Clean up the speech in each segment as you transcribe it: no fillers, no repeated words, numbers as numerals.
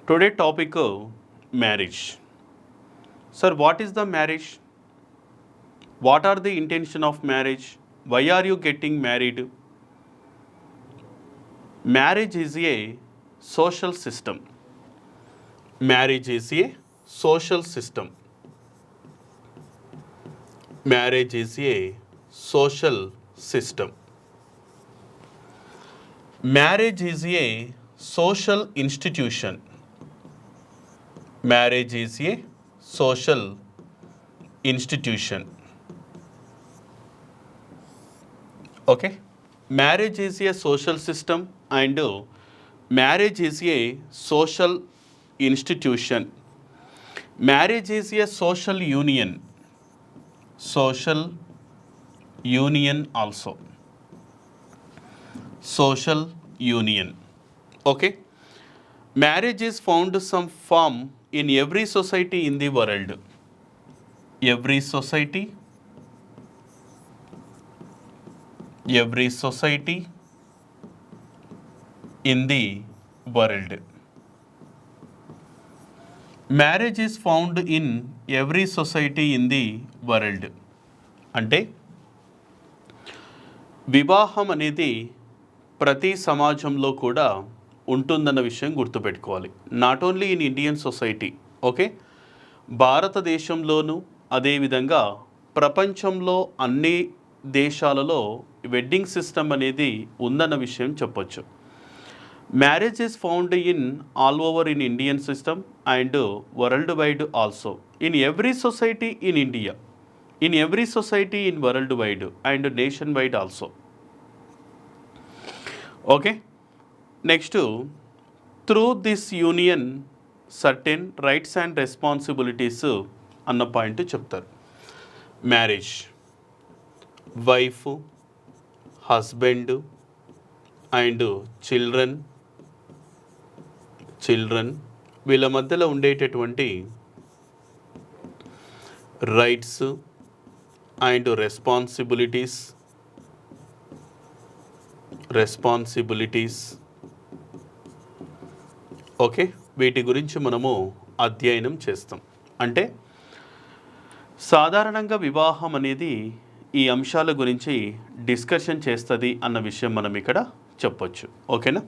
Today topic marriage. Sir, what is the marriage? What are the intention of marriage? Why are you getting married? Marriage is a social system. Marriage is a social system. Marriage is a social system. Marriage is a social institution. Marriage is a social institution. Okay? Marriage is a social system and marriage is a social institution. Marriage is a social union. Social union also. Social union. Okay? Marriage is found some form in every society in the world. Every society in the world. Marriage is found in every society in the world. అంటే వివాహం అనేది ప్రతి సమాజంలో కూడా ఉంటుందన్న విషయం గుర్తుపెట్టుకోవాలి. Not only in Indian society, okay, భారతదేశంలోనూ అదేవిధంగా ప్రపంచంలో అన్ని దేశాలలో వెడ్డింగ్ సిస్టమ్ అనేది ఉందన్న విషయం చెప్పొచ్చు. Marriage is found in all over in Indian system and world wide also, in every society in India, in every society in worldwide and nationwide also. Okay, next, through this union certain rights and responsibilities అన్న point చెప్తారు. Marriage, wife, husband and children వీళ్ళ మధ్యలో ఉండేటటువంటి rights and responsibilities okay, వీటి గురించి మనము అధ్యయనం చేస్తాం. అంటే సాధారణంగా వివాహం అనేది ఈ అంశాల గురించి డిస్కషన్ చేస్తుంది అన్న విషయం మనం ఇక్కడ చెప్పొచ్చు. ఓకేనా?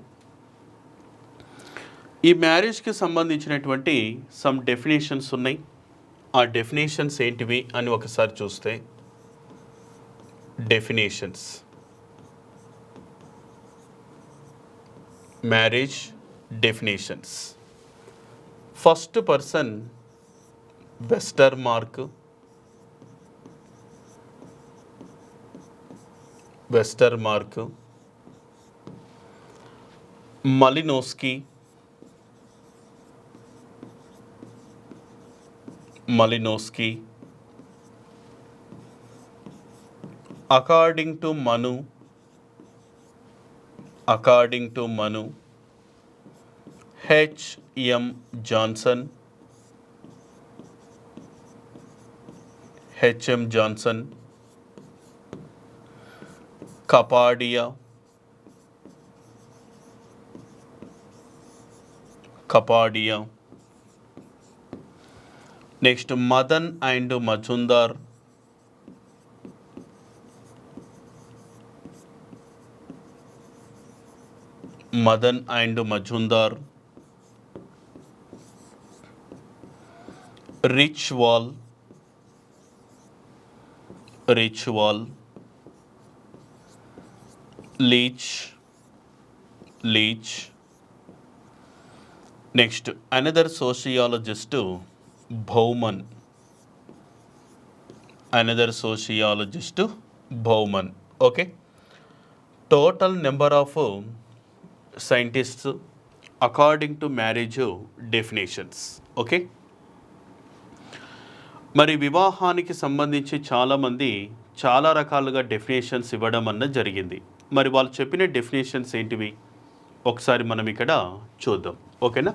ఈ మ్యారేజ్కి సంబంధించినటువంటి సమ్ డెఫినేషన్స్ ఉన్నాయి. ఆ డెఫినేషన్స్ ఏంటివి అని ఒకసారి చూస్తే, definitions, marriage definitions. First person Westermark, Malinowski, according to Manu, H.M. Johnson, Kapadia, next Madan and Majumdar, Richwal, Leach, next another sociologist, Bauman, okay. Total number of scientists according to marriage definitions, okay. మరి వివాహానికి సంబంధించి చాలామంది చాలా రకాలుగా definitions ఇవ్వడం అన్నది జరిగింది. మరి వాళ్ళు చెప్పిన డెఫినేషన్స్ ఏంటివి ఒకసారి మనం ఇక్కడ చూద్దాం. ఓకేనా?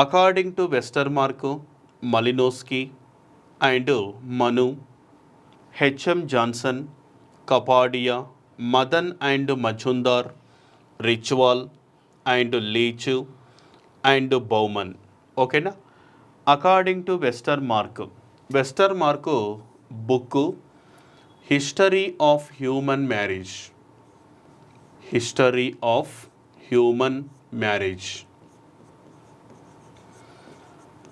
According to Westermark, Malinowski and Manu, H M Johnson, Kapadia, Madan and Majumdar, రిచ్వాల్ అండ్ లీచ్, అండ్ బౌమన్. ఓకేనా? According to Westermark book history of human marriage. History of human marriage.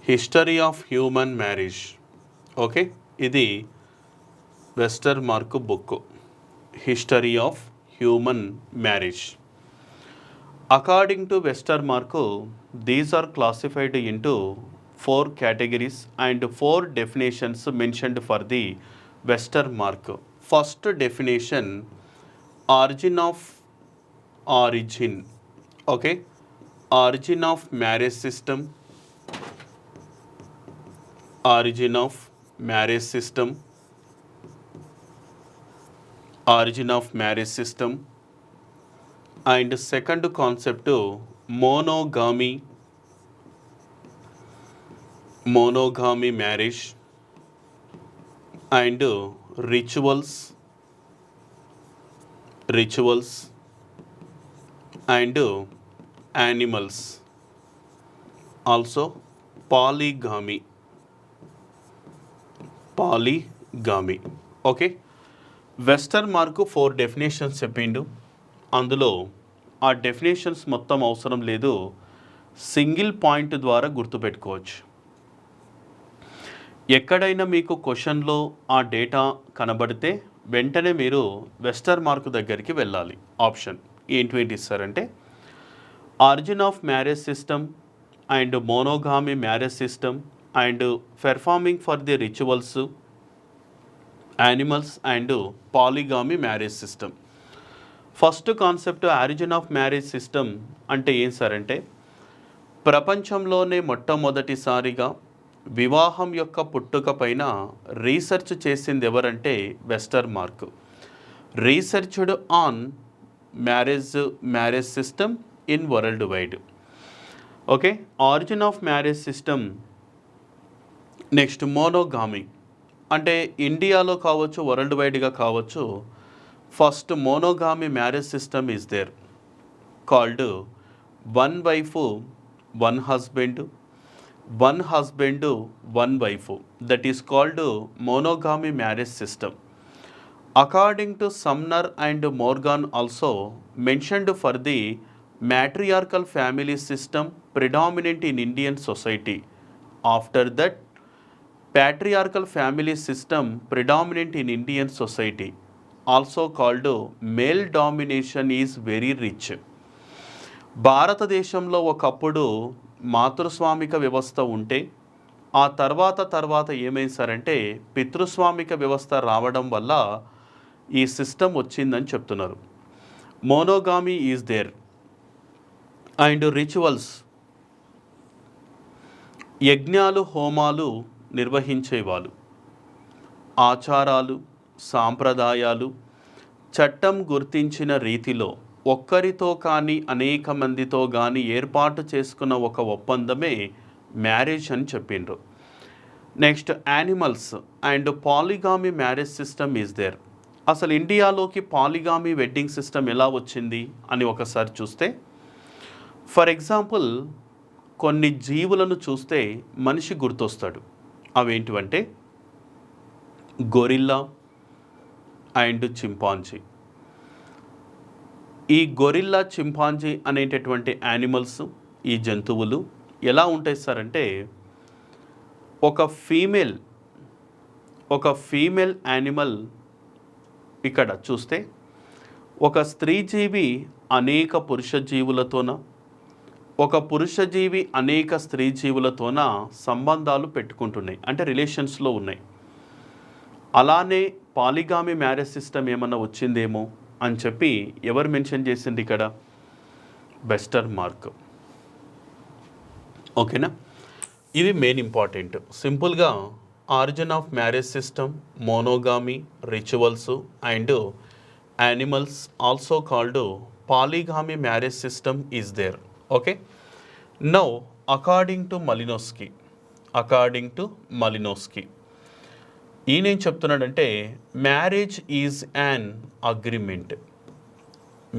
History of human marriage. Okay, ఇది Westermark book history of human marriage. According to Westermark, these are classified into 4 categories and 4 definitions mentioned for the Westermark. First definition, origin. Okay, origin of marriage system. Origin of marriage system. Origin of marriage system. And second concept, monogamy marriage and rituals and animals, also polygamy. Okay, Westermark 4 definitions చెప్పిండు. అందులో ఆ definitions మొత్తం అవసరం లేదు, single point ద్వారా గుర్తుపెట్టుకోవచ్చు. ఎక్కడైనా మీకు క్వశ్చన్లో ఆ డేటా కనబడితే వెంటనే మీరు వెస్టర్ మార్క్ దగ్గరికి వెళ్ళాలి. ఆప్షన్ ఏంటి ఇస్తారంటే origin of marriage system and monogamy marriage system and performing for the rituals, animals and polygamy marriage system. First concept origin of marriage system అంటే ఏం సార్ అంటే, ప్రపంచంలోనే మొట్టమొదటిసారిగా వివాహం యొక్క పుట్టుక పైన రీసెర్చ్ చేసింది ఎవరంటే Westermark. Researched on marriage system in worldwide. Okay, origin of marriage system. Next monogamy అంటే ఇండియాలో కావచ్చు, వరల్డ్ వైడ్గా కావచ్చు. First monogamy marriage system is there, called 1 wife 1 husband, 1 husband 1 wife. That is called monogamy marriage system. According to Sumner and Morgan also mentioned for the matriarchal family system predominant in Indian society. After that, patriarchal family system predominant in Indian society, also called male domination is very rich. భారతదేశంలో ఒకప్పుడు మాతృస్వామిక వ్యవస్థ ఉంటే ఆ తర్వాత ఏమైంది sir అంటే పితృస్వామిక వ్యవస్థ రావడం వల్ల ఈ సిస్టమ్ వచ్చిందని చెప్తున్నారు. Monogamy is there and rituals, యజ్ఞాలు హోమాలు నిర్వహించేవాళ్ళు, ఆచారాలు సాంప్రదాయాలు చట్టం గుర్తించిన రీతిలో ఒక్కరితో కానీ అనేక మందితో కానీ ఏర్పాటు చేసుకున్న ఒక ఒప్పందమే మ్యారేజ్ అని చెప్పిండ్రు. Next animals and polygamy marriage system is there. అసలు ఇండియాలోకి పాలిగామి వెడ్డింగ్ సిస్టమ్ ఎలా వచ్చింది అని ఒకసారి చూస్తే, ఫర్ ఎగ్జాంపుల్ కొన్ని జీవులను చూస్తే మనిషి గుర్తొస్తాడు. అవేంటివంటే గొరిల్లా అండ్ చింపాంజీ. ఈ గొరిల్లా చింపాంజీ అనేటటువంటి యానిమల్స్, ఈ జంతువులు ఎలా ఉంటాయి సార్ అంటే, ఒక ఫీమేల్ యానిమల్ ఇక్కడ చూస్తే ఒక స్త్రీ జీవి అనేక పురుష జీవులతోన, ఒక పురుష జీవి అనేక స్త్రీ జీవులతోన సంబంధాలు పెట్టుకుంటున్నాయి, అంటే రిలేషన్స్లో ఉన్నాయి. అలానే పాలిగామి మ్యారేజ్ సిస్టమ్ ఏమన్నా వచ్చిందేమో అని చెప్పి ఎవరు మెన్షన్ చేసింది ఇక్కడ? Westermark. ఓకేనా? ఇవి మెయిన్ ఇంపార్టెంట్. సింపుల్గా origin of marriage system, monogamy, rituals and animals, also called polygamy marriage system is there. Okay, now according to Malinowski ఈయనేం చెప్తున్నాడంటే, marriage is an agreement.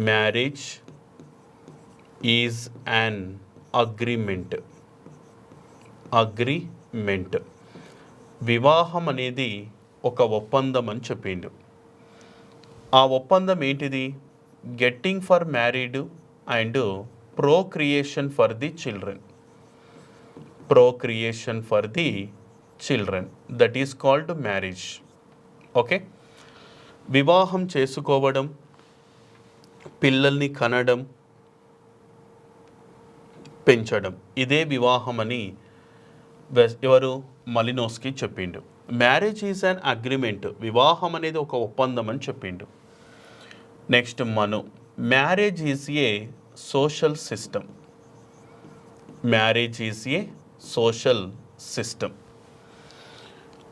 Marriage is an agreement. Agreement. వివాహం అనేది ఒక ఒప్పందం అని చెప్పిండు. ఆ ఒప్పందం ఏంటిది? Getting for married and procreation for the children. Procreation for the children, that is called marriage. Okay, వివాహం చేసుకోవడం, పిల్లల్ని కనడం, పెంచడం, ఇదే వివాహం అని ఎవరు? మలినోస్కి చెప్పిండు. Marriage is an agreement. వివాహం అనేది ఒక ఒప్పందం అని చెప్పిండు. Next Manu. Marriage is a social system. Marriage is a social system.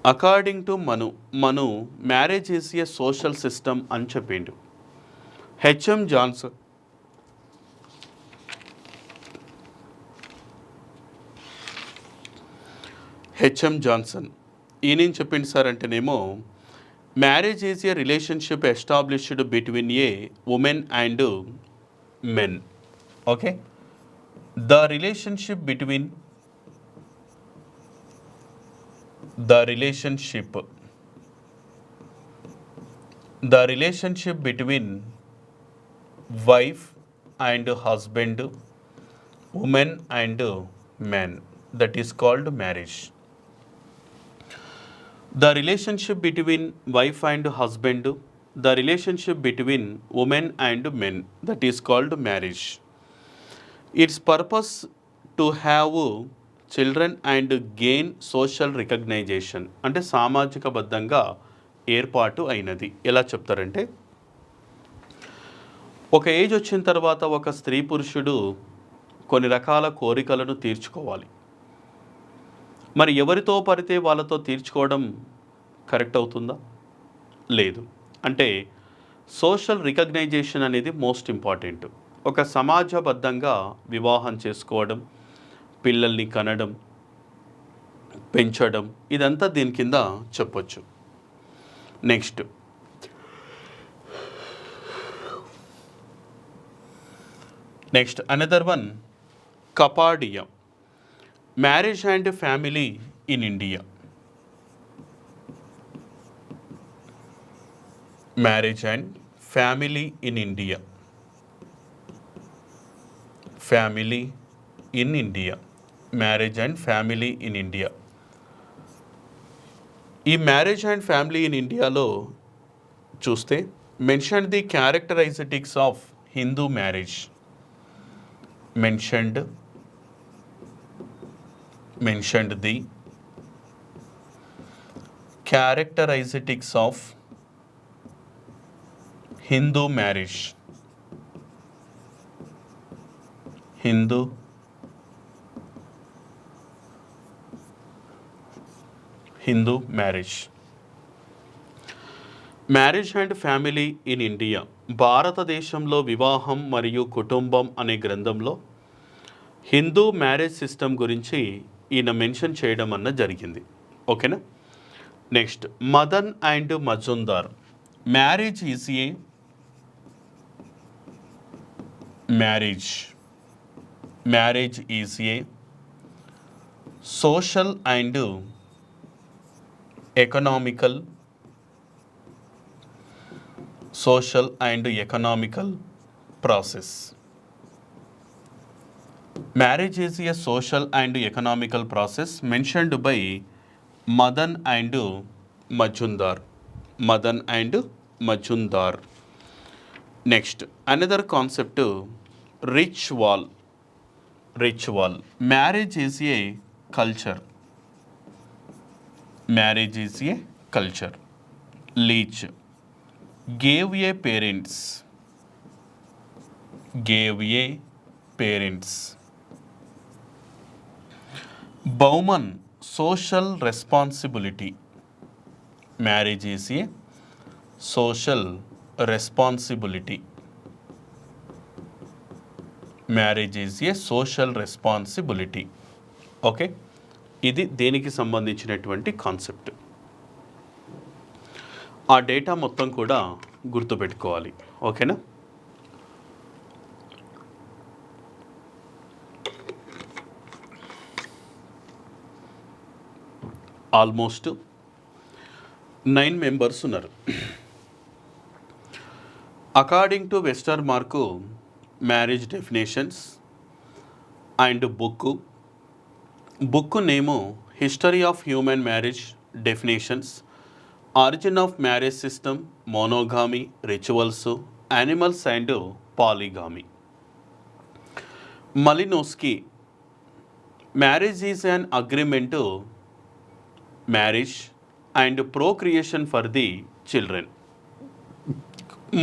According to Manu marriage is a social system అని చెప్పిండు. HM Johnson. హెచ్ఎం జాన్సన్ ఈయనేం చెప్పింది సార్ అంటేనేమో, marriage is A relationship established between A women and men. Okay, the relationship between wife and husband, women and men, that is called marriage. The relationship between wife and husband, the relationship between women and men, that is called marriage. Its purpose to have children and gain social recognition. అంటే సామాజిక బద్ధంగా ఏర్పాటు అయినది. ఎలా చెప్తారంటే, ఒక age వచ్చిన తర్వాత ఒక స్త్రీ పురుషుడు కొన్ని రకాల కోరికలను తీర్చుకోవాలి. మరి ఎవరితో పడితే వాళ్ళతో తీర్చుకోవడం కరెక్ట్ అవుతుందా? లేదు. అంటే సోషల్ రికగ్నైజేషన్ అనేది మోస్ట్ ఇంపార్టెంట్. ఒక సమాజబద్ధంగా వివాహం చేసుకోవడం, పిల్లల్ని కనడం, పెంచడం, ఇదంతా దీని కింద చెప్పొచ్చు. Next another one, Kapadia. Marriage and family in India. Marriage and family in India. Family in India. Marriage and family in India. ఈ మ్యారేజ్ అండ్ ఫ్యామిలీ ఇన్ ఇండియాలో చూస్తే mention the characteristics of Hindu marriage. mentioned the characteristics of Hindu marriage. Hindu marriage. Marriage and family in India, భారతదేశంలో వివాహం మరియు కుటుంబం అనే గ్రంథంలో Hindu marriage system గురించి ఈయన మెన్షన్ చేయడం అన్న జరిగింది. ఓకేనా. Next, Madan and Majumdar. Marriage is a social and economical process. Marriage is a social and economical process mentioned by Madan and Majumdar. Next, another concept, ritual. Marriage is a culture. Leech. Gave a parents. Bauman, social responsibility. Marriage is a social responsibility. Okay, ఇది దేనికి సంబంధించినటువంటి concept. ఆ data మొత్తం కూడా గుర్తుపెట్టుకోవాలి. ఓకేనా. Almost 9 members ఉన్నారు. According to Westermark marriage definitions and book name history of human marriage definitions, origin of marriage system, monogamy, rituals, animals and polygamy. Malinowski marriage is an agreement marriage and procreation for the children.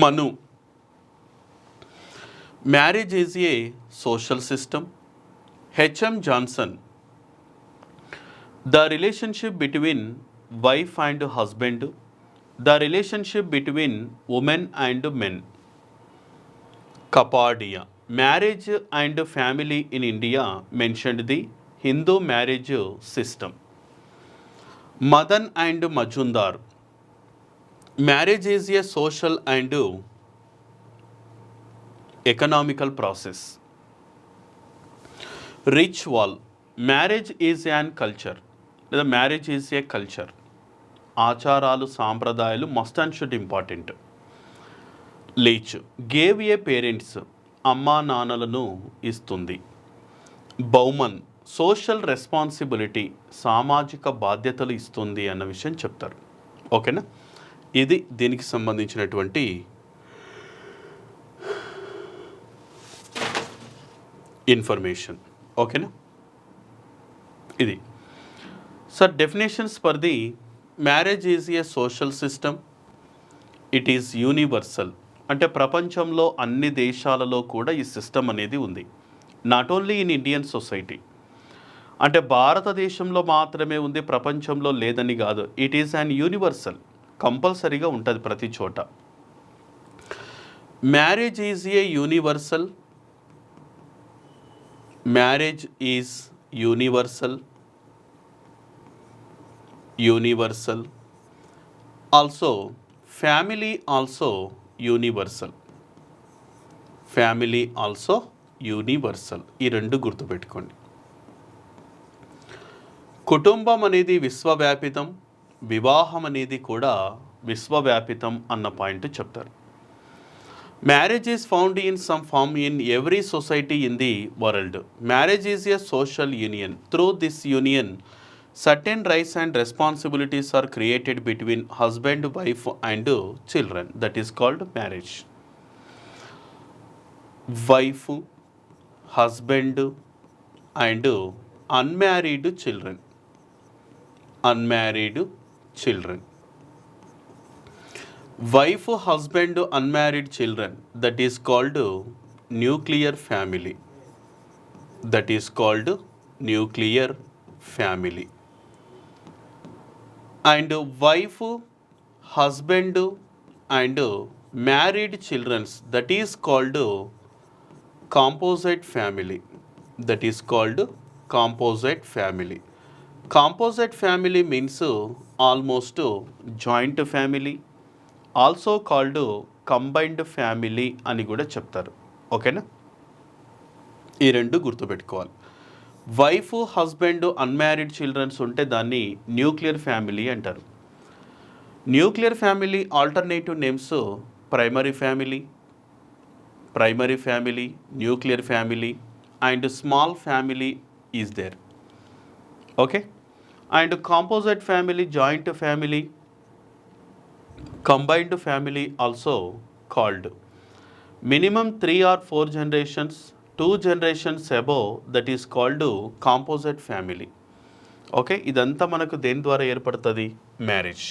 Manu marriage is a social system. H M Johnson the relationship between wife and husband, the relationship between women and men. Kapadia marriage and family in India mentioned the Hindu marriage system. Madan and Majumdar marriage is a social and economical process. Ritual marriage is an culture లేదా marriage is A culture. ఆచారాలు సాంప్రదాయాలు must and should important. Leach gave a parents అమ్మా నాన్నలను ఇస్తుంది. Bowman social responsibility సామాజిక బాధ్యతలు ఇస్తుంది అన్న విషయం చెప్తారు. ఓకేనా, ఇది దీనికి సంబంధించినటువంటి ఇన్ఫర్మేషన్. ఓకేనా, ఇది sir definitions for the marriage is a social system, it is universal. అంటే ప్రపంచంలో అన్ని దేశాలలో కూడా ఈ సిస్టమ్ అనేది ఉంది, not only in Indian society. అంటే భారతదేశంలో మాత్రమే ఉంది, ప్రపంచంలో లేదని కాదు. ఇట్ ఈస్ అన్ యూనివర్సల్, కంపల్సరీగా ఉంటుంది ప్రతి చోట. Marriage is a universal, marriage is universal. Also family also universal. ఈ రెండు గుర్తుపెట్టుకోండి. కుటుంబం అనేది విశ్వవ్యాపితం, వివాహం అనేది కూడా విశ్వవ్యాపితం అన్న పాయింట్ చెప్తారు. Marriage is found in some form in every society in the world. Marriage is a social union. Through this union, certain rights and responsibilities are created between husband, wife and children. That is called marriage. Wife, husband and unmarried children. Wife, husband, unmarried children, that is called nuclear family. And wife, husband and married children, that is called composite family. Composite family means almost joint family, also called combined family అని కూడా చెప్తారు. ఓకేనా, ఈ రెండు గుర్తుపెట్టుకోవాలి. Wife, husband, unmarried childrens ఉంటే దాన్ని nuclear family అంటారు. Nuclear family alternative names primary family, nuclear family and small family is there. Okay, and composite family, joint family, combined family also called. Minimum 3 or 4 generations, 2 generations above, that is called composite family. Okay, ఇదంతా మనకు దేని ద్వారా ఏర్పడుతుంది? Marriage.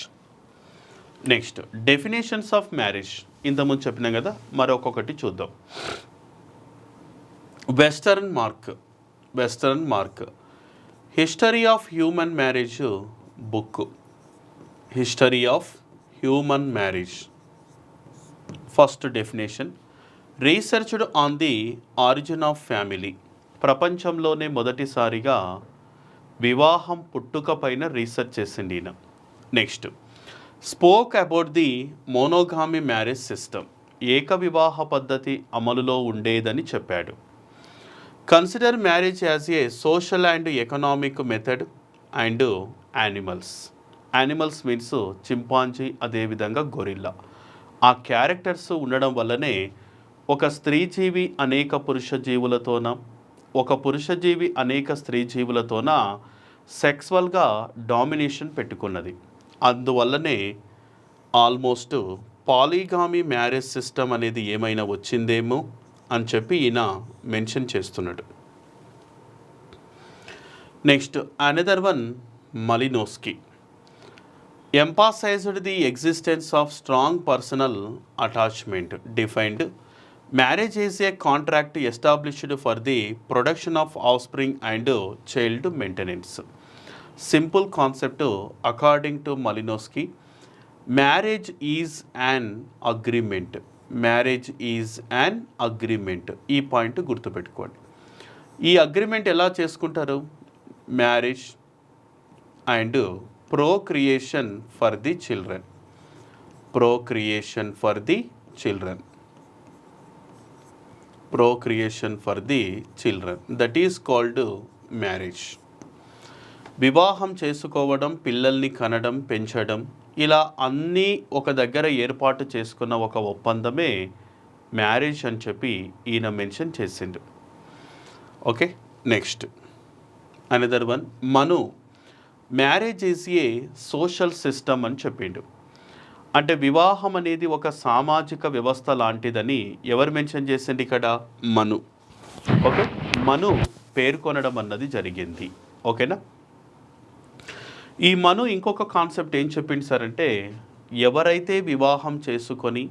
Next definitions of marriage ఇంతకుముందు చెప్పినాం కదా, మరొకటి చూద్దాం. Westermark history of human marriage book. Human marriage. First definition, researched on the origin of family. ప్రపంచంలోనే మొదటిసారిగా వివాహం పుట్టుక పైన రీసెర్చ్ చేసింది ఈయన. Next spoke about the monogamy marriage system. ఏక వివాహ పద్ధతి అమలులో ఉండేదని చెప్పాడు. Consider marriage as a social and economic method and animals. Animals means chimpanzee, అదేవిధంగా గొరిల్లా. ఆ క్యారెక్టర్స్ ఉండడం వల్లనే ఒక స్త్రీ జీవి అనేక పురుష జీవులతోన, ఒక పురుష జీవి అనేక స్త్రీ జీవులతోన సెక్సువల్గా డామినేషన్ పెట్టుకున్నది. అందువల్లనే ఆల్మోస్ట్ పాలీగామీ మ్యారేజ్ సిస్టమ్ అనేది ఏమైనా వచ్చిందేమో అని చెప్పి ఈయన మెన్షన్ చేస్తున్నాడు. Next another one, Malinowski emphasized the existence of strong personal attachment, defined marriage is a contract established for the production of offspring and child maintenance. Simple concept according to Malinowski, marriage is an agreement. Marriage is an agreement. ఈ point గుర్తుపెట్టుకోండి. ఈ agreement ఎలా చేసుకుంటారు? Marriage and procreation for the children. Procreation for the children. Procreation for the children. That is called marriage. వివాహం చేసుకోవడం, పిల్లల్ని కనడం, పెంచడం, ఇలా అన్నీ ఒక దగ్గర ఏర్పాటు చేసుకున్న ఒక ఒప్పందమే మ్యారేజ్ అని చెప్పి ఈయన మెన్షన్ చేసిండు. Okay, next another one, Manu marriage is a social system అని చెప్పిండు. అంటే వివాహం అనేది ఒక సామాజిక వ్యవస్థ లాంటిదని ఎవరు మెన్షన్ చేసిండు ఇక్కడ? మను. ఓకే, మను పేర్కొనడం అన్నది జరిగింది. ఓకేనా? ఈ మను ఇంకొక కాన్సెప్ట్ ఏం చెప్పింది సార్ అంటే, ఎవరైతే వివాహం చేసుకొని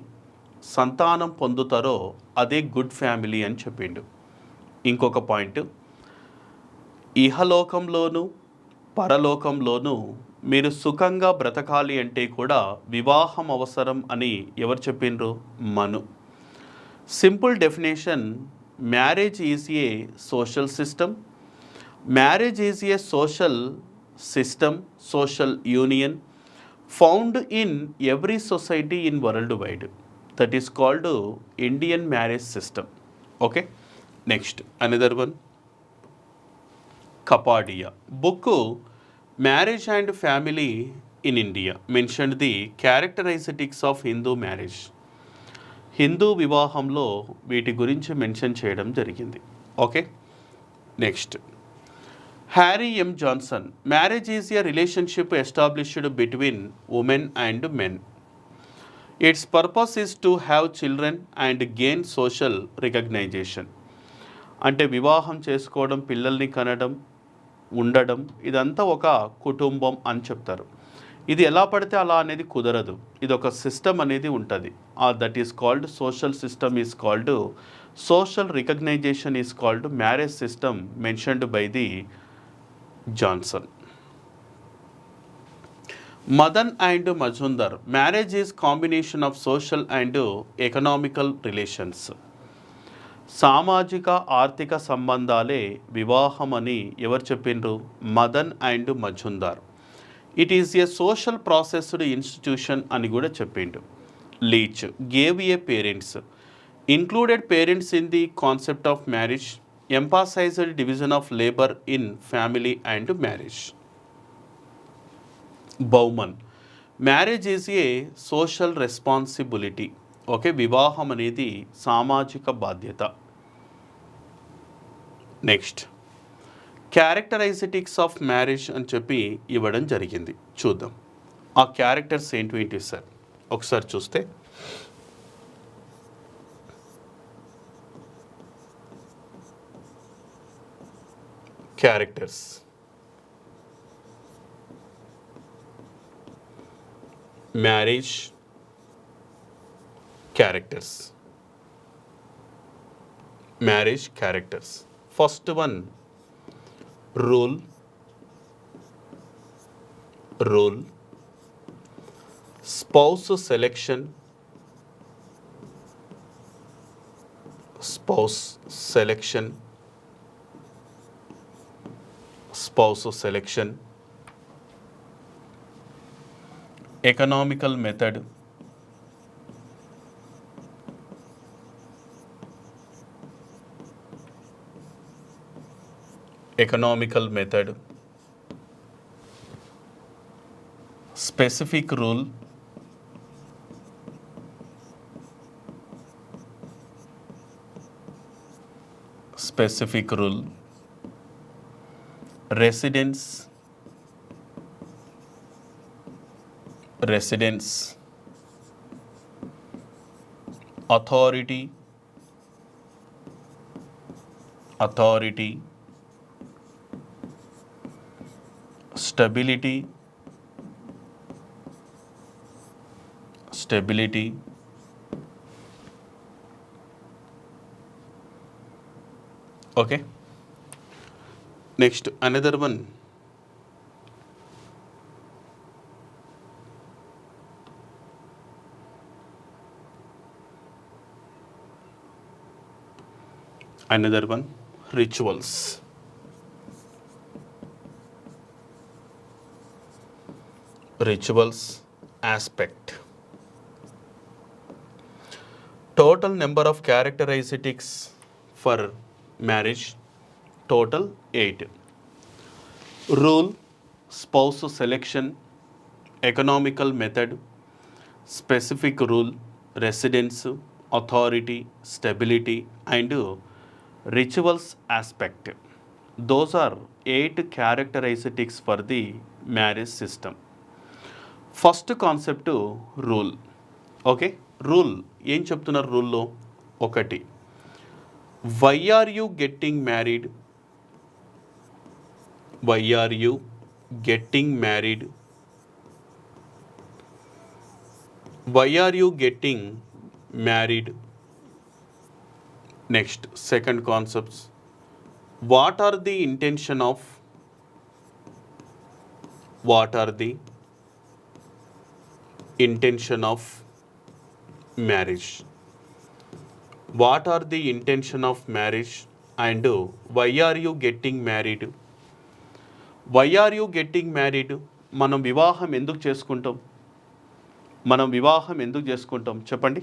సంతానం పొందుతారో అదే గుడ్ ఫ్యామిలీ అని చెప్పిండు. ఇంకొక పాయింట్, ఇహలోకంలోనూ పరలోకంలోనూ మీరు సుఖంగా బ్రతకాలి అంటే కూడా వివాహం అవసరం అని ఎవరు చెప్పిండ్రు? Manu. Simple definition, marriage is a social system. Marriage is a social system, social union found in every society in worldwide. That is called Indian marriage system. Okay, next another one, Kapadia book marriage and family in India mentioned the characteristics of Hindu marriage. Hindu వివాహంలో వీటి గురించి mention చేయడం జరిగింది. Okay, next Harry M Johnson, marriage is a relationship established between women and men. It's purpose is to have children and gain social recognition. అంటే వివాహం చేసుకోవడం, పిల్లల్ని కనడం, ఉండడం, ఇదంతా ఒక కుటుంబం అని చెప్తారు. ఇది ఎలా పడితే అలా అనేది కుదరదు. ఇది ఒక సిస్టమ్ అనేది ఉంటుంది. That is called social system, is called social recognition, is called marriage system mentioned by the Johnson. Madan and Majumdar, marriage is combination of social and economical relations. సామాజిక ఆర్థిక సంబంధాలే వివాహం అని ఎవరు చెప్పిండ్రు? Madan and Majumdar. It is a social processed institution అని కూడా చెప్పిండు. Leach gave a parents, included parents in the concept of marriage, emphasized division of labour in family and marriage. Bowman, marriage is a social responsibility. Okay, వివాహం అనేది సామాజిక బాధ్యత. Next క్యారెక్టరైస్టిక్స్ of marriage అని చెప్పి ఇవ్వడం జరిగింది. చూద్దాం ఆ క్యారెక్టర్స్ ఏంటి సార్. ఒకసారి చూస్తే characters, marriage characters, marriage characters. First one, rule. Spouse selection, economical method, specific rule, specific rule, residence, residence, authority, authority, stability, stability, okay. Next, another one, rituals. Rituals aspect. Total number of characteristics for marriage, total 8. Rule, spouse selection, economical method, specific rule, residence, authority, stability, and rituals aspect. Those are 8 characteristics for the marriage system. First concept rule. Okay, rule ఏం చెప్తున్నారు రూల్లో? ఒకటి, why are you getting married, why are you getting married, why are you getting married. Next second concepts, what are the intention of, what are the intention of marriage, what are the intention of marriage, and why are you getting married. why are you getting married, మనం వివాహం ఎందుకు చేసుకుంటాం, మనం వివాహం ఎందుకు చేసుకుంటాం చెప్పండి.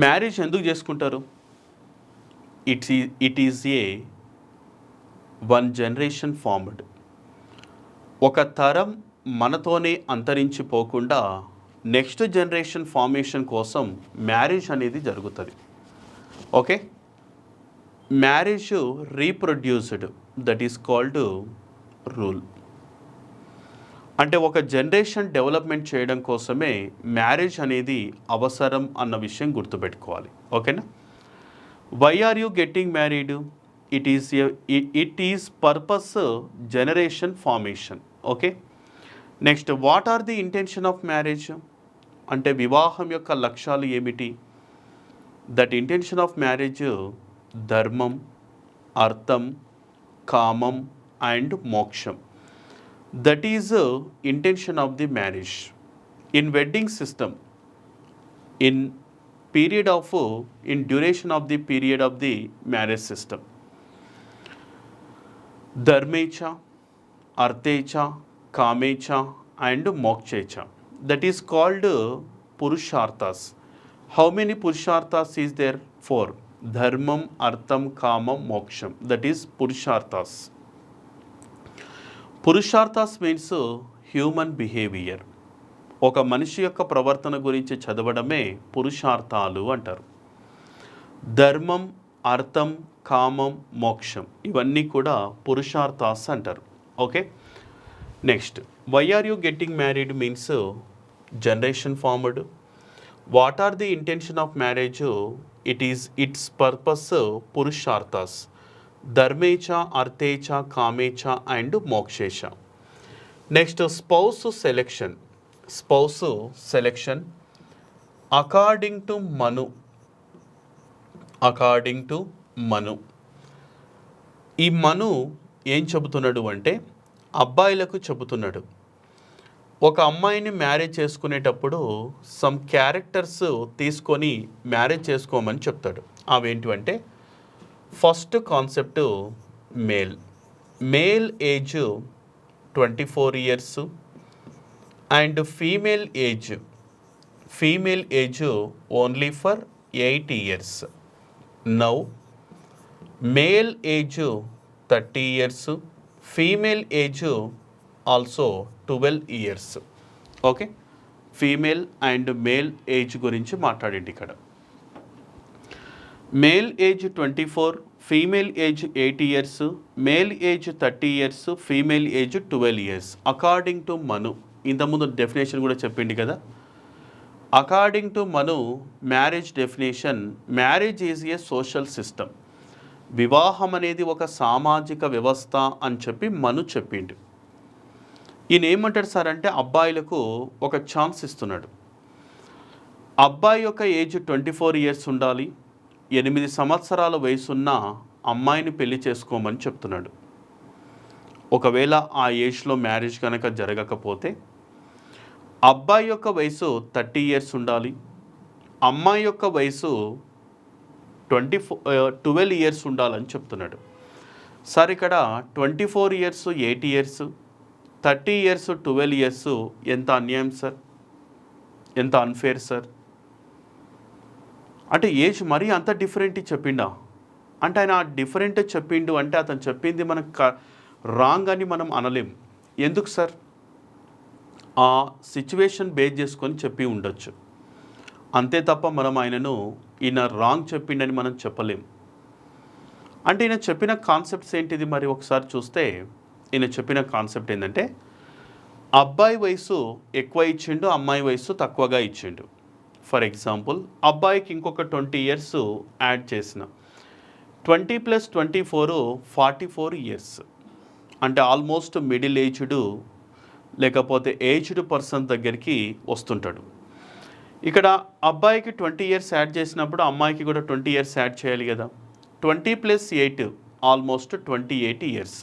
Marriage ఎందుకు చేసుకుంటారు? It is a one generation formed. ఒక తరం మనతోనే అంతరించిపోకుండా నెక్స్ట్ జనరేషన్ ఫార్మేషన్ కోసం మ్యారేజ్ అనేది జరుగుతుంది. Okay, marriage reproduced, that is called rule. అంటే ఒక జనరేషన్ డెవలప్మెంట్ చేయడం కోసమే మ్యారేజ్ అనేది అవసరం అన్న విషయం గుర్తుపెట్టుకోవాలి. ఓకేనా? Why are you getting married, it is purpose generation formation. Okay, next, what are the intention of marriage, అంటే వివాహం యొక్క లక్ష్యాలు ఏమిటి? దట్ ఇంటెన్షన్ ఆఫ్ మ్యారేజ్ ధర్మం, అర్థం, కామం అండ్ మోక్షం. That is intention of the marriage. In wedding system, in duration of the period of the marriage system, ధర్మేచ, అర్థేచ, కామేచ అండ్ మోక్షేచ, దట్ ఈస్ కాల్డ్ పురుషార్థాస్. హౌ మెనీ పురుషార్థాస్ ఈజ్ దేర్? 4. ధర్మం, అర్థం, కామం, మోక్షం, దట్ ఈస్ పురుషార్థాస్. పురుషార్థాస్ మీన్స్ హ్యూమన్ బిహేవియర్. ఒక మనిషి యొక్క ప్రవర్తన గురించి చదవడమే పురుషార్థాలు అంటారు. ధర్మం, అర్థం, కామం, మోక్షం ఇవన్నీ కూడా పురుషార్థాస్ అంటారు. Okay, next, why are you getting married means generation formed. What are the intention of marriage, it's purpose పురుషార్థాస్, ధర్మేచ, అర్థేచ, కామేచ అండ్ మోక్షేచ. Next, spouse selection. Spouse selection according to Manu, according to Manu. ఈ మను ఏం చెబుతున్నాడు అంటే అబ్బాయిలకు చెబుతున్నాడు, ఒక అమ్మాయిని మ్యారేజ్ చేసుకునేటప్పుడు సమ్ క్యారెక్టర్స్ తీసుకొని మ్యారేజ్ చేసుకోమని చెప్తాడు. అవేంటివంటే, first concept male. Male age 24 years and female age only for 8 years. Now male age 30 years, female age also 12 years. Okay, female and male age గురించి మాట్లాడండి ఇక్కడ. Male age 24, female age 8 years, male age 30 years, female age 12 years according to Manu. ఇంతకుముందు definition కూడా చెప్పింది కదా. According to Manu marriage definition, marriage is a social system. వివాహం అనేది ఒక సామాజిక వ్యవస్థ అని చెప్పి మను చెప్పిండు. ఈయన ఏమంటాడు సార్ అంటే అబ్బాయిలకు ఒక ఛాన్స్ ఇస్తున్నాడు. అబ్బాయి యొక్క ఏజ్ 24 ఇయర్స్ ఉండాలి, 8 సంవత్సరాల వయసున్న అమ్మాయిని పెళ్లి చేసుకోమని చెప్తున్నాడు. ఒకవేళ ఆ ఏజ్లో మ్యారేజ్ కనుక జరగకపోతే అబ్బాయి యొక్క వయసు 30 ఇయర్స్ ఉండాలి, అమ్మాయి యొక్క వయసు 12 ఇయర్స్ ఉండాలని చెప్తున్నాడు. సార్ ఇక్కడ 24 ఇయర్స్ 8 ఇయర్స్, 30 ఇయర్స్ 12 ఇయర్స్ ఎంత అన్యాయం సార్, ఎంత అన్ఫేర్ సార్. అంటే ఏజ్ మరీ అంత డిఫరెంట్ చెప్పిండా అంటే ఆయన డిఫరెంట్ చెప్పిండు అంటే అతను చెప్పింది మనకు రాంగ్ అని మనం అనలేం. ఎందుకు సార్, ఆ సిచ్యువేషన్ బేస్ చేసుకొని చెప్పి ఉండొచ్చు, అంతే తప్ప మనం ఆయనను ఈయన రాంగ్ చెప్పిండని మనం చెప్పలేం. అంటే ఈయన చెప్పిన కాన్సెప్ట్స్ ఏంటిది మరి ఒకసారి చూస్తే, ఈయన చెప్పిన కాన్సెప్ట్ ఏంటంటే అబ్బాయి వయసు ఎక్కువ ఇచ్చిండు, అమ్మాయి వయసు తక్కువగా ఇచ్చిండు. ఫర్ ఎగ్జాంపుల్ అబ్బాయికి ఇంకొక 20 ఇయర్స్ యాడ్ చేసిన 20 + 24 44 ఇయర్స్, అంటే ఆల్మోస్ట్ మిడిల్ ఏజ్డ్ లేకపోతే ఏజ్డ్ పర్సన్ దగ్గరికి వస్తుంటాడు. ఇక్కడ అబ్బాయికి 20 ఇయర్స్ యాడ్ చేసినప్పుడు అమ్మాయికి కూడా 20 ఇయర్స్ యాడ్ చేయాలి కదా. 20 + 8 ఆల్మోస్ట్ 28 ఇయర్స్.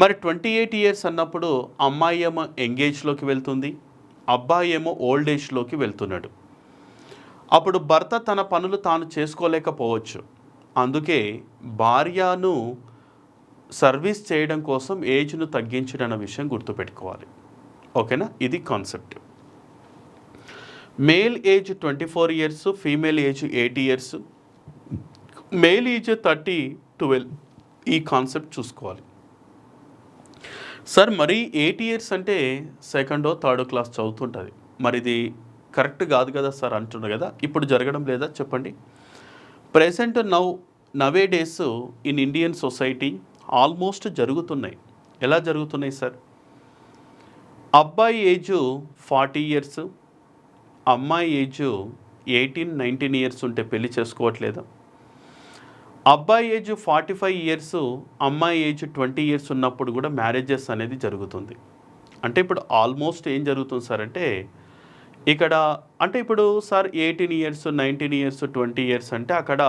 మరి 28 ఇయర్స్ అన్నప్పుడు అమ్మాయి ఏమో ఎంగేజ్లోకి వెళ్తుంది, అబ్బాయి ఏమో ఓల్డ్ ఏజ్లోకి వెళ్తున్నాడు. అప్పుడు భర్త తన పనులు తాను చేసుకోలేకపోవచ్చు, అందుకే భార్యను సర్వీస్ చేయడం కోసం ఏజ్ను తగ్గించడం అన్న విషయం గుర్తుపెట్టుకోవాలి. ఓకేనా, ఇది concept. Male age 24 years, female age 8 years, male age 30, 12, ఈ కాన్సెప్ట్ చూసుకోవాలి. సార్ మరి 8 ఇయర్స్ అంటే సెకండో థర్డో క్లాస్ చదువుతుంటుంది, మరి ఇది కరెక్ట్ కాదు కదా సార్ అంటున్నారు కదా. ఇప్పుడు జరగడం లేదా చెప్పండి. Present nowadays in Indian society almost జరుగుతున్నాయి. ఎలా జరుగుతున్నాయి సార్, అబ్బాయి ఏజ్ 40 ఇయర్స్, అమ్మాయి ఏజ్ 18, 19 ఇయర్స్ ఉంటే పెళ్లి చేసుకోవట్లేదా. అబ్బాయి ఏజ్ 45 ఇయర్స్, అమ్మాయి ఏజ్ 20 ఇయర్స్ ఉన్నప్పుడు కూడా మ్యారేజెస్ అనేది జరుగుతుంది. అంటే ఇప్పుడు ఆల్మోస్ట్ ఏం జరుగుతుంది సార్ అంటే ఇక్కడ అంటే ఇప్పుడు సార్ 18 ఇయర్స్, 19 ఇయర్స్, 20 ఇయర్స్ అంటే అక్కడ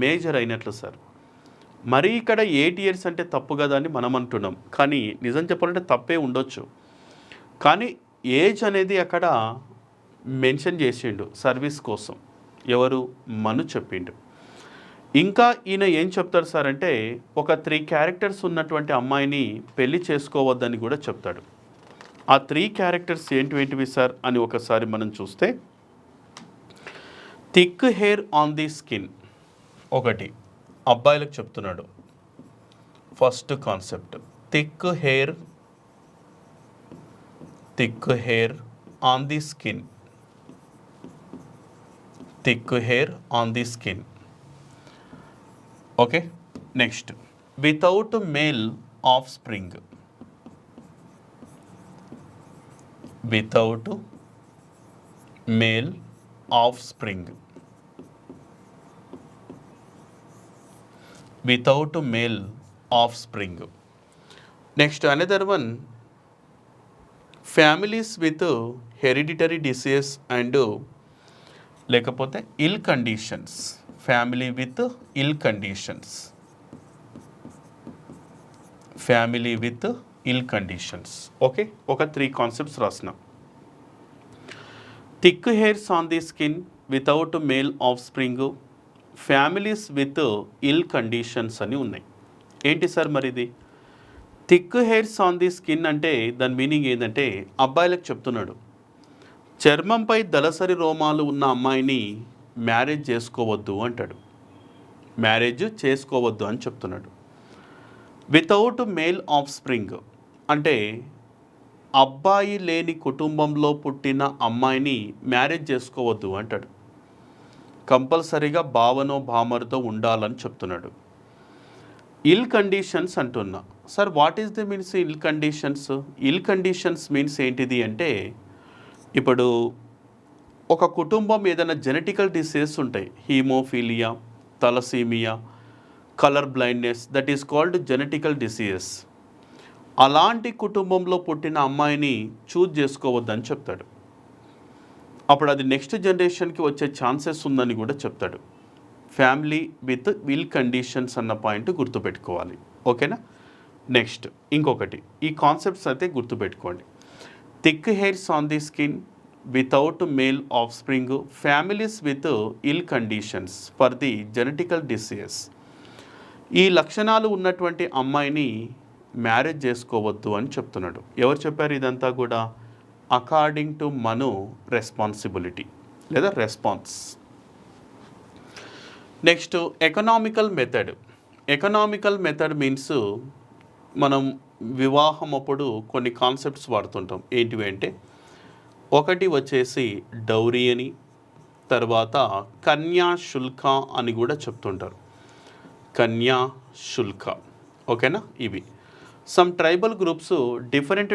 మేజర్ అయినట్లు సార్. మరి ఇక్కడ 8 ఇయర్స్ అంటే తప్పు కదా అని మనం అంటున్నాం, కానీ నిజం చెప్పాలంటే తప్పే ఉండొచ్చు. కానీ ఏజ్ అనేది అక్కడ మెన్షన్ చేసిండు సర్వీస్ కోసం, ఎవరు మను చెప్పిండు. ఇంకా ఈయన ఏం చెప్తాడు సార్ అంటే ఒక 3 క్యారెక్టర్స్ ఉన్నటువంటి అమ్మాయిని పెళ్లి చేసుకోవద్దని కూడా చెప్తాడు. ఆ 3 క్యారెక్టర్స్ ఏంటివి సార్ అని ఒకసారి మనం చూస్తే, thick hair on the skin ఒకటి అబ్బాయిలకు చెప్తున్నాడు. First concept thick hair on the skin, thick hair on the skin. Okay, next without male offspring, without male offspring, without male offspring. Next another one families with hereditary disease and లేకపోతే ill conditions, family with ill conditions, family with ill conditions. Okay, ఒక 3 concepts రాసిన. Thick hairs on the skin, without male offspring, families with ill conditions అని ఉన్నాయి. ఏంటి sir మరి ఇది thick hairs on the skin అంటే దాని meaning ఏంటంటే అబ్బాయిలకు చెప్తున్నాడు, చర్మంపై దళసరి రోమాలు ఉన్న అమ్మాయిని మ్యారేజ్ చేసుకోవద్దు అంటాడు, మ్యారేజ్ చేసుకోవద్దు అని చెప్తున్నాడు. వితౌట్ మేల్ ఆఫ్ స్ప్రింగ్ అంటే అబ్బాయి లేని కుటుంబంలో పుట్టిన అమ్మాయిని మ్యారేజ్ చేసుకోవద్దు అంటాడు. కంపల్సరీగా బావనో బామర్తో ఉండాలని చెప్తున్నాడు. ఇల్ కండిషన్స్ అంటున్నా. Sir what is the means ill conditions? Ill conditions means ఏంటిది అంటే, ఇప్పుడు ఒక కుటుంబం ఏదైనా జెనెటికల్ డిసీజెస్ ఉంటాయి, haemophilia, thalassaemia, colour blindness, that is called genetical diseases. అలాంటి కుటుంబంలో పుట్టిన అమ్మాయిని చూజ్ చేసుకోవద్దని చెప్తాడు. అప్పుడు అది నెక్స్ట్ జనరేషన్కి వచ్చే ఛాన్సెస్ ఉందని కూడా చెప్తాడు. ఫ్యామిలీ విత్ విల్ కండిషన్స్ అన్న పాయింట్ గుర్తుపెట్టుకోవాలి. ఓకేనా? నెక్స్ట్ ఇంకొకటి, ఈ కాన్సెప్ట్స్ అయితే గుర్తుపెట్టుకోండి. Thick hairs on the skin, without male offspring, families with ill conditions for the genetical diseases. ఈ లక్షణాలు ఉన్నటువంటి అమ్మాయిని మ్యారేజ్ చేసుకోవద్దు అని చెప్తున్నాడు. ఎవరు చెప్పారు ఇదంతా కూడా? అకార్డింగ్ టు మను రెస్పాన్సిబిలిటీ లేదా response. Next economical method. Economical method means మనం వివాహం అప్పుడు కొన్ని కాన్సెప్ట్స్ వాడుతుంటాం. ఏంటివి అంటే, ఒకటి వచ్చేసి డౌరీ అని, తర్వాత కన్యా శుల్క అని కూడా చెప్తుంటారు. కన్యా శుల్క. ఓకేనా? ఇవి some tribal groups different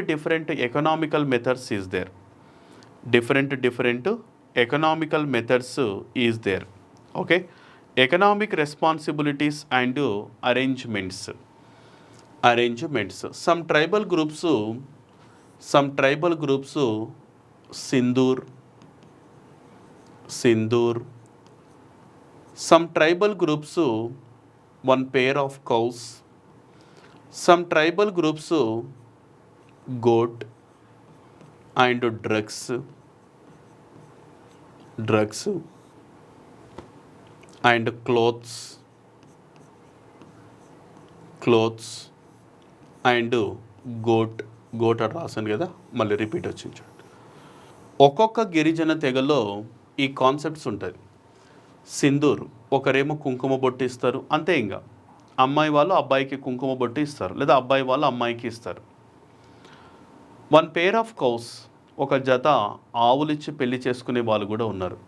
economical methods is there. Different economical methods is there. Okay, economic responsibilities and arrangements. Some tribal groups sindoor. Some tribal groups one pair of cows. Some tribal groups goat and drugs and clothes and goat అని రాసాను కదా, మళ్ళీ repeat వచ్చింది. ఒక్కొక్క గిరిజన తెగలో ఈ concepts ఉంటుంది. సింధూర్, ఒకరేమో కుంకుమ బొట్టు ఇస్తారు, అంతే. ఇంకా అమ్మాయి వాళ్ళు అబ్బాయికి కుంకుమ బొట్టు ఇస్తారు, లేదా అబ్బాయి వాళ్ళు అమ్మాయికి ఇస్తారు. వన్ పేర్ ఆఫ్ కౌస్, ఒక జత ఆవులిచ్చి పెళ్లి చేసుకునే వాళ్ళు కూడా ఉన్నారు.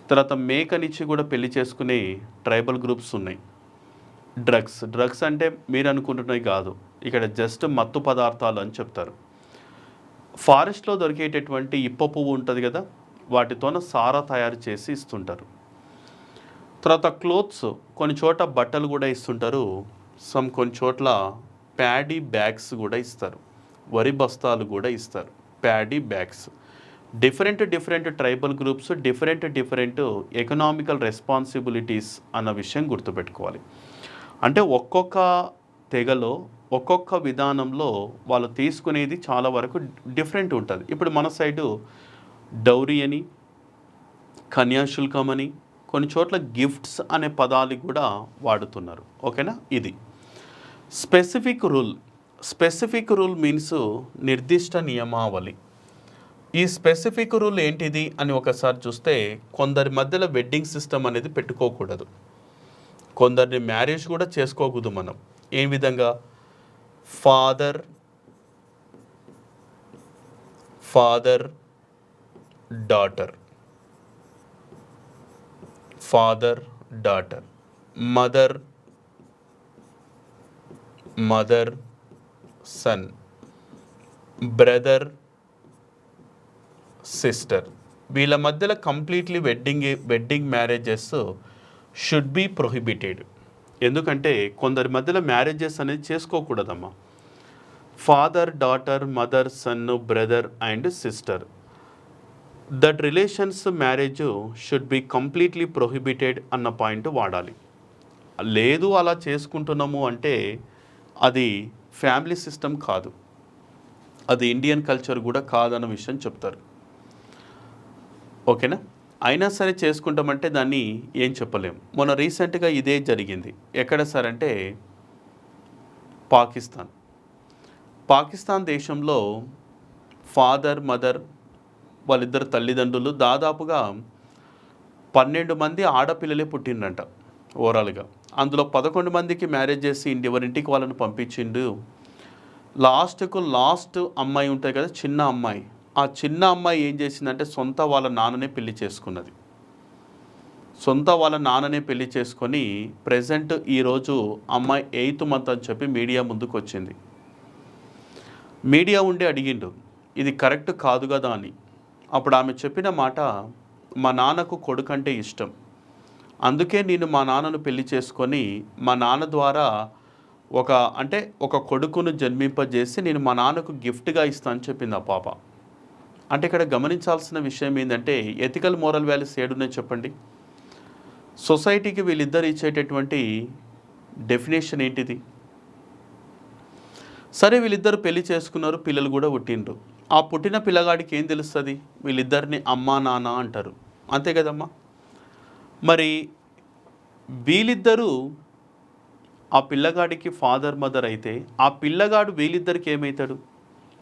తర్వాత మేకనిచ్చి కూడా పెళ్లి చేసుకునే ట్రైబల్ గ్రూప్స్ ఉన్నాయి. డ్రగ్స్ అంటే మీరు అనుకుంటున్నవి కాదు, ఇక్కడ జస్ట్ మత్తు పదార్థాలు అని చెప్తారు. ఫారెస్ట్లో దొరికేటటువంటి ఇప్ప పువ్వు ఉంటుంది కదా, వాటితోన సారా తయారు చేసి ఇస్తుంటారు. తర్వాత క్లోత్స్, కొన్ని చోట బట్టలు కూడా ఇస్తుంటారు. కొన్ని చోట్ల ప్యాడీ బ్యాగ్స్ కూడా ఇస్తారు, వరి బస్తాలు కూడా ఇస్తారు, paddy bags. Different tribal groups different economical responsibilities అన్న విషయం గుర్తుపెట్టుకోవాలి. అంటే ఒక్కొక్క తెగలో ఒక్కొక్క విధానంలో వాళ్ళు తీసుకునేది చాలా వరకు డిఫరెంట్ ఉంటుంది. ఇప్పుడు మన సైడు డౌరీ అని, కన్యాశుల్కం అని, కొన్ని చోట్ల గిఫ్ట్స్ అనే పదాలు కూడా వాడుతున్నారు. ఓకేనా? ఇది స్పెసిఫిక్ రూల్ మీన్స్ నిర్దిష్ట నియమావళి. ఈ స్పెసిఫిక్ రూల్ ఏంటిది అని ఒకసారి చూస్తే, కొందరి మధ్యలో వెడ్డింగ్ సిస్టమ్ అనేది పెట్టుకోకూడదు, కొందరిని మ్యారేజ్ కూడా చేసుకోకూడదు మనం. ఏ విధంగా? Father daughter, mother son, brother sister. వీళ్ళ మధ్యలో completely wedding marriages should be prohibited. ఎందుకంటే కొందరి మధ్యలో మ్యారేజెస్ అనేది చేసుకోకూడదమ్మా. Father daughter, mother son, brother and sister, that relations marriage should be completely prohibited అన్న పాయింట్ వాడాలి. లేదు అలా చేసుకుంటున్నాము అంటే అది ఫ్యామిలీ సిస్టమ్ కాదు, అది ఇండియన్ కల్చర్ కూడా కాదన్న విషయం చెప్తారు. ఓకేనా? అయినా సరే చేసుకుంటామంటే దాన్ని ఏం చెప్పలేం. మొన్న రీసెంట్గా ఇదే జరిగింది. ఎక్కడ సార్ అంటే పాకిస్తాన్ దేశంలో ఫాదర్ మదర్ వాళ్ళిద్దరు తల్లిదండ్రులు దాదాపుగా 12 మంది ఆడపిల్లలే పుట్టిండ్రంట ఓవరాల్గా. అందులో 11 మందికి మ్యారేజ్ చేసి ఎవరింటికి వాళ్ళని పంపించిండు. లాస్ట్ అమ్మాయి ఉంటుంది కదా, చిన్న అమ్మాయి. ఆ చిన్న అమ్మాయి ఏం చేసిందంటే సొంత వాళ్ళ నాన్ననే పెళ్లి చేసుకున్నది. సొంత వాళ్ళ నాన్ననే పెళ్లి చేసుకొని ప్రెజెంట్ ఈరోజు అమ్మాయి 8th మంత్ అని చెప్పి మీడియా ముందుకు వచ్చింది. మీడియా ఉండి అడిగిండు ఇది కరెక్ట్ కాదు కదా అని. అప్పుడు ఆమె చెప్పిన మాట, మా నాన్నకు కొడుకంటే ఇష్టం, అందుకే నేను మా నాన్నను పెళ్లి చేసుకొని మా నాన్న ద్వారా ఒక కొడుకును జన్మింపజేసి నేను మా నాన్నకు గిఫ్ట్గా ఇస్తాను అని చెప్పింది ఆ పాప. అంటే ఇక్కడ గమనించాల్సిన విషయం ఏంటంటే ఎథికల్ మోరల్ వాల్యూస్ ఏడున్నాయి చెప్పండి. సొసైటీకి వీళ్ళిద్దరు ఇచ్చేటటువంటి డెఫినేషన్ ఏంటిది? సరే, వీళ్ళిద్దరు పెళ్లి చేసుకున్నారు, పిల్లలు కూడా పుట్టిండ్రు. ఆ పుట్టిన పిల్లగాడికి ఏం తెలుస్తుంది? వీళ్ళిద్దరిని అమ్మా నాన్న అంటారు, అంతే కదమ్మా. మరి వీళ్ళిద్దరూ ఆ పిల్లగాడికి ఫాదర్ మదర్ అయితే ఆ పిల్లగాడు వీళ్ళిద్దరికి ఏమవుతాడు?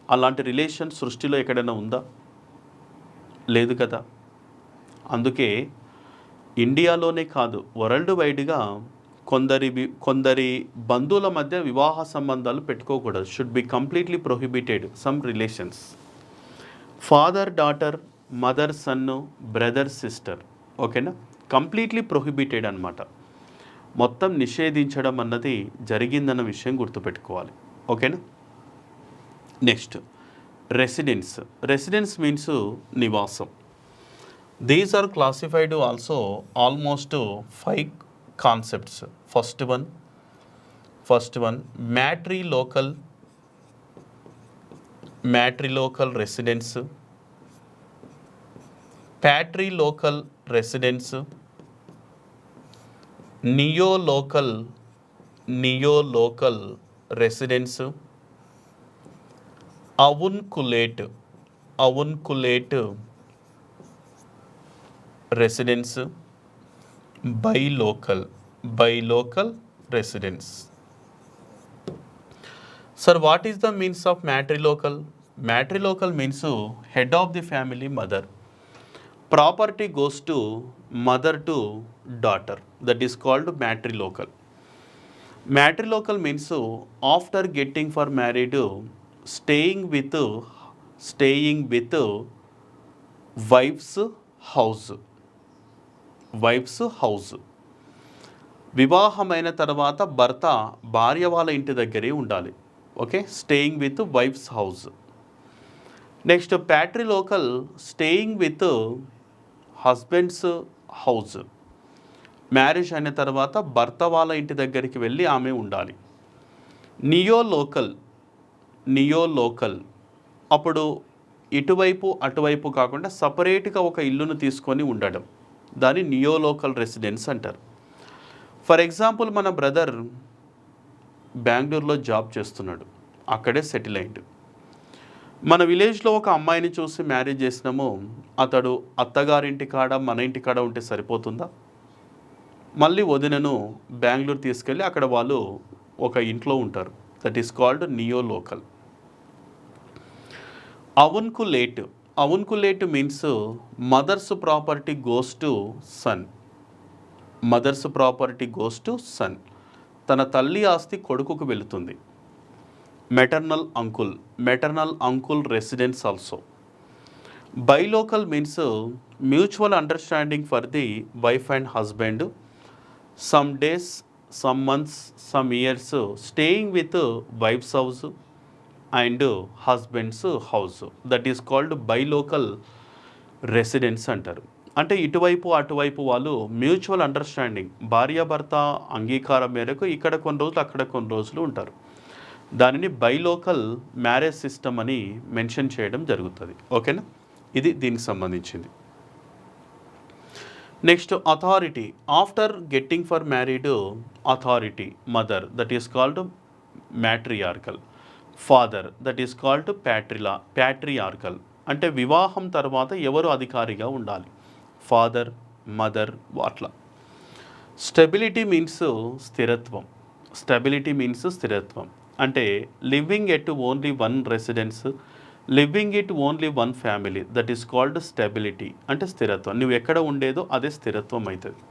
అలాంటి రిలేషన్ సృష్టిలో ఎక్కడైనా ఉందా? లేదు కదా. అందుకే ఇండియాలోనే కాదు, వరల్డ్ వైడ్గా కొందరి బంధువుల మధ్య వివాహ సంబంధాలు పెట్టుకోకూడదు. Should be completely prohibited some relations. Father daughter, mother son, brother sister, ఓకేనా, కంప్లీట్లీ ప్రొహిబిటెడ్ అనమాట. మొత్తం నిషేధించడం అన్నది జరిగిందన్న విషయం గుర్తుపెట్టుకోవాలి, ఓకేనా. నెక్స్ట్, రెసిడెన్స్ మీన్స్ నివాసం. These are classified also almost 5 concepts. First one matrilocal residence, patrilocal residence, neolocal residence, avunculate residence, bilocal residence. Sir, what is the means of matrilocal? Matrilocal means head of the family mother. Property goes to mother to daughter. That is called matrilocal. Matrilocal means after getting for married, staying with wife's house. వివాహమైన తర్వాత భర్త భార్య వాళ్ళ ఇంటి దగ్గరే ఉండాలి. Okay, staying with wife's house. Next patrilocal, staying with husband's house. Marriage అయిన తర్వాత భర్త వాళ్ళ ఇంటి దగ్గరికి వెళ్ళి ఆమె ఉండాలి. నియోలోకల్ అప్పుడు ఇటువైపు అటువైపు కాకుండా సపరేట్గా ఒక ఇల్లును తీసుకొని ఉండడం, దాన్ని నియోలోకల్ రెసిడెన్స్ అంటారు. ఫర్ ఎగ్జాంపుల్, మన బ్రదర్ బెంగళూరులో జాబ్ చేస్తున్నాడు, అక్కడే సెటిల్ అయ్యాడు. మన విలేజ్లో ఒక అమ్మాయిని చూసి మ్యారేజ్ చేసినాము, అతడు అత్తగారింటి కాడ మన ఇంటి కాడ ఉంటే సరిపోతుందా? మళ్ళీ వదినను బెంగళూరు తీసుకెళ్ళి అక్కడ వాళ్ళు ఒక ఇంట్లో ఉంటారు. That is called neolocal. Avunculate means mother's property goes to son. తన తల్లి ఆస్తి కొడుకుకు వెళుతుంది. Maternal uncle residence also. Bilocal means mutual understanding for the wife and husband, some days, some months, some years staying with wife's house and husband's house. That is called bilocal residence అంటారు. అంటే ఇటువైపు అటువైపు వాళ్ళు mutual understanding, భార్యాభర్త అంగీకారం మేరకు ఇక్కడ కొన్ని రోజులు అక్కడ కొన్ని రోజులు ఉంటారు. దానిని బైలోకల్ మ్యారేజ్ సిస్టమ్ అని మెన్షన్ చేయడం జరుగుతుంది, ఓకేనా. ఇది దీనికి సంబంధించింది. Next, authority. After getting for married, authority mother, that is called matriarchal. Father, that is called patriarchal. అంటే వివాహం తర్వాత ఎవరు అధికారిగా ఉండాలి? ఫాదర్, మదర్, అట్లా. స్టెబిలిటీ మీన్స్ స్థిరత్వం. అంటే living at only one residence, living it only one family, that is called stability. అంటే స్థిరత్వం. నువ్వు ఎక్కడ ఉండేదో అదే స్థిరత్వం అవుతుంది.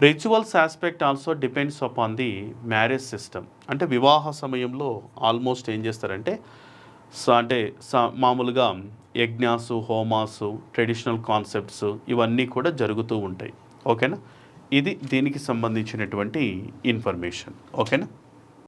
Rituals aspect also depends upon the marriage system. అంటే వివాహ సమయంలో ఆల్మోస్ట్ ఏం చేస్తారంటే మామూలుగా యజ్ఞాసు, హోమాసు, ట్రెడిషనల్ కాన్సెప్ట్స్ ఇవన్నీ కూడా జరుగుతూ ఉంటాయి. ఓకేనా? ఇది దీనికి సంబంధించినటువంటి ఇన్ఫర్మేషన్. ఓకేనా?